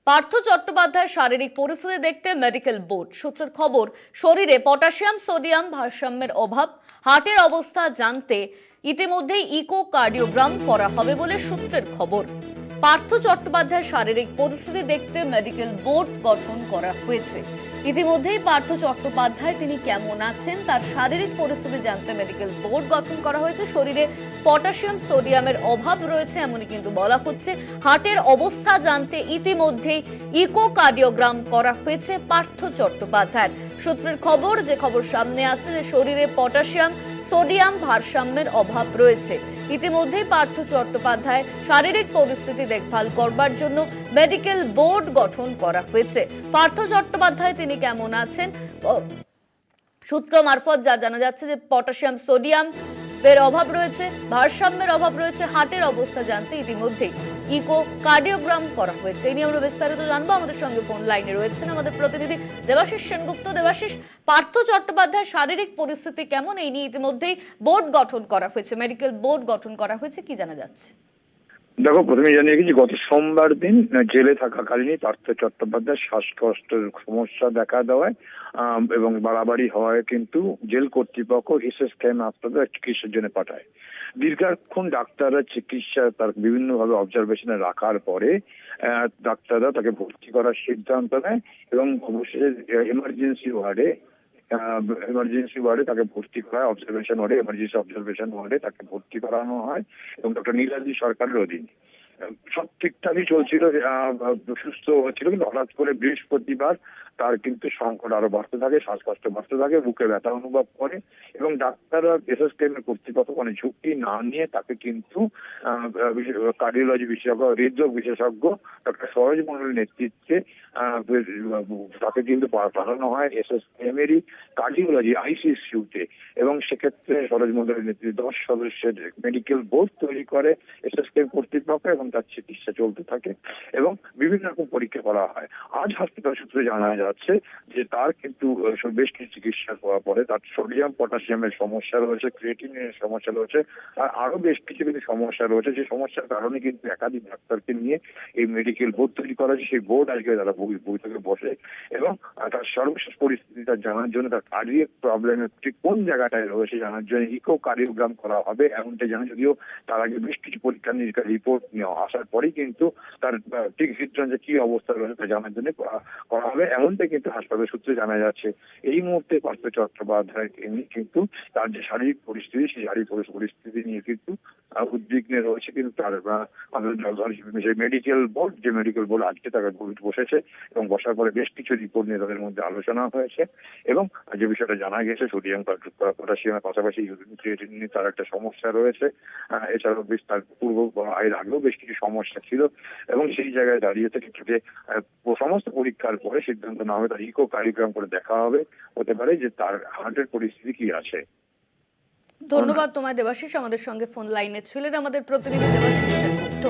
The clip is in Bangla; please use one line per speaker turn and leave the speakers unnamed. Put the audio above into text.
পার্থ চট্টোপাধ্যায়ের শারীরিক পরিস্থিতি দেখতে মেডিকেল বোর্ড সূত্রের খবর, শরীরে পটাশিয়াম সোডিয়াম ভারসাম্যের অভাব, হার্টের অবস্থা জানতে ইতিমধ্যেই ইকোকার্ডিওগ্রাম করা হবে বলে সূত্রের খবর। পার্থ চট্টোপাধ্যায়ের শারীরিক পরিস্থিতি দেখতে মেডিকেল বোর্ড গঠন করা হয়েছে। ইতিমধ্যেই পার্থ চট্টোপাধ্যায় তিনি কেমন আছেন তার শারীরিক পরিস্থিতি জানতে মেডিকেল বোর্ড গঠন করা হয়েছে। শরীরে পটাশিয়াম সোডিয়ামের অভাব রয়েছে এমনই কিন্তু বলা হচ্ছে। হার্টের অবস্থা জানতে ইতিমধ্যেই ইকোকার্ডিওগ্রাম করা হয়েছে পার্থ চট্টোপাধ্যায়ের। সূত্রের খবর, যে খবর সামনে আসছে যে শরীরে পটাশিয়াম সোডিয়াম ভারসাম্যের অভাব রয়েছে। ইতিমধ্যেই পার্থ চট্টোপাধ্যায় শারীরিক পরিস্থিতি দেখভাল করবার জন্য মেডিকেল বোর্ড গঠন করা হয়েছে। পার্থ চট্টোপাধ্যায় তিনি কেমন আছেন সূত্র মারফত যা জানা যাচ্ছে যে পটাশিয়াম সোডিয়াম এর অভাব রয়েছে, ভারসাম্যের অভাব রয়েছে, হার্টের অবস্থা জানতে ইতিমধ্যেই ইকোকার্ডিওগ্রাম করা হয়েছে। এই নিয়ে আমরা বিস্তারিত জানবো। আমাদের সঙ্গে ফোন লাইনে রয়েছেন আমাদের প্রতিনিধি দেবাশিস সেনগুপ্ত। দেবাশিস, পার্থ চট্টোপাধ্যায়ের শারীরিক পরিস্থিতি কেমন, এই নিয়ে ইতিমধ্যেই বোর্ড গঠন করা হয়েছে, মেডিকেল বোর্ড গঠন করা হয়েছে, কি জানা যাচ্ছে?
দেখো, প্রথমে জানিয়ে গেছি গত সোমবার দিন জেলে থাকাকালীনই পার্থ চট্টোপাধ্যায় শ্বাসকষ্টের সমস্যা দেখা দেওয়ায় এবং বাড়াবাড়ি হওয়ায় কিন্তু জেল কর্তৃপক্ষ হিসেস ক্যাম হাসপাতালে চিকিৎসার জন্য পাঠায়। দীর্ঘক্ষণ ডাক্তাররা চিকিৎসা তার বিভিন্নভাবে অবজারভেশনে রাখার পরে ডাক্তাররা তাকে ভর্তি করার সিদ্ধান্ত নেয় এবং অবশেষে এমার্জেন্সি ওয়ার্ডে তাকে ভর্তি করা হয়। এমার্জেন্সি অবজারভেশন ওয়ার্ডে তাকে ভর্তি করানো হয় এবং ডক্টর নীলাদ্রি সরকারের অধীনে সব ঠিকঠাকই চলছিল, সুস্থ হচ্ছিল। কিন্তু হঠাৎ করে বৃহস্পতিবার তার কিন্তু সংকট আরো বাড়তে থাকে, শ্বাসকষ্ট বাড়তে থাকে, বুকে ব্যথা অনুভব করে এবং ডাক্তাররা এসএসকেএম কর্তৃপক্ষ মানে ঝুঁকি না নিয়ে তাকে কিন্তু কার্ডিওলজি বিশেষজ্ঞ, হৃদরোগ বিশেষজ্ঞ ডক্টর সরোজ মন্ডলের নেতৃত্বে তাকে কিন্তু পাঠানো হয় এসএসকেএম এরই কার্ডিওলজি আইসিইউতে। এবং সেক্ষেত্রে সরোজ মন্ডলের নেতৃত্বে 10 সদস্যের মেডিকেল বোর্ড তৈরি করে এসএসকেএম কর্তৃপক্ষ এবং তার চিকিৎসা চলতে থাকে এবং বিভিন্ন রকম পরীক্ষা করা হয়। আজ হাসপাতাল সূত্রে জানা যাচ্ছে যে তার কিন্তু বেশ কিছু চিকিৎসা করার পরে তার সোডিয়াম পটাশিয়ামের সমস্যা রয়েছে, ক্রিয়েটিনের সমস্যা রয়েছে, আর আরো বেশ কিছু কিছু সমস্যা রয়েছে। যে সমস্যার কারণে কিন্তু একাধিক ডাক্তারকে নিয়ে এই মেডিকেল বোর্ড তৈরি করা হয়েছে। সেই বোর্ড আজকে তারা বৈঠকে বসে এবং তার সর্বশেষ পরিস্থিতি তার জানার জন্য, তার কার্ডিয়াক প্রবলেমের ঠিক কোন জায়গাটায় রয়েছে জানার জন্য ইকোকার্ডিওগ্রাম করা হবে এমনটাই জানা। যদিও তার আগে বেশ কিছু পরীক্ষা নিরীক্ষার রিপোর্ট আসার পরেই কিন্তু তার ঠিক হৃদযন্ত্রে কি অবস্থা রয়েছে তা জানার জন্য করা হবে এমনটাই কিন্তু হাসপাতাল সূত্রে জানা যাচ্ছে। এই মুহূর্তে পার্থ চট্টোপাধ্যায় কিন্তু তার যে শারীরিক পরিস্থিতি, সেই শারীরিক পরিস্থিতি নিয়ে কিন্তু উদ্বিগ্নে রয়েছে। কিন্তু তার মেডিকেল বোর্ড আজকে তাকে বসেছে এবং বসার পরে বেশ কিছু রিপোর্ট নিয়ে তাদের মধ্যে আলোচনা হয়েছে এবং যে বিষয়টা জানা গেছে সোডিয়াম পটাশিয়ামের পাশাপাশি ইউরিন ক্রিয়েটিনিন তার একটা সমস্যা রয়েছে। এছাড়াও বেশ তার এর আগেও বেশ কিছু সমস্যা ছিল এবং সেই জায়গায় দাঁড়িয়ে থেকে সমস্ত পরীক্ষার পরে সিদ্ধান্ত না হবে তার ইকোকার্ডিওগ্রাম করে দেখা হবে, হতে পারে যে তার হার্টের পরিস্থিতি কি আছে।
ধন্যবাদ তোমায় দেবাশিস, আমাদের সঙ্গে ফোন লাইনে ছিলেন আমাদের প্রতিনিধি দেবাশিস সেনগুপ্ত।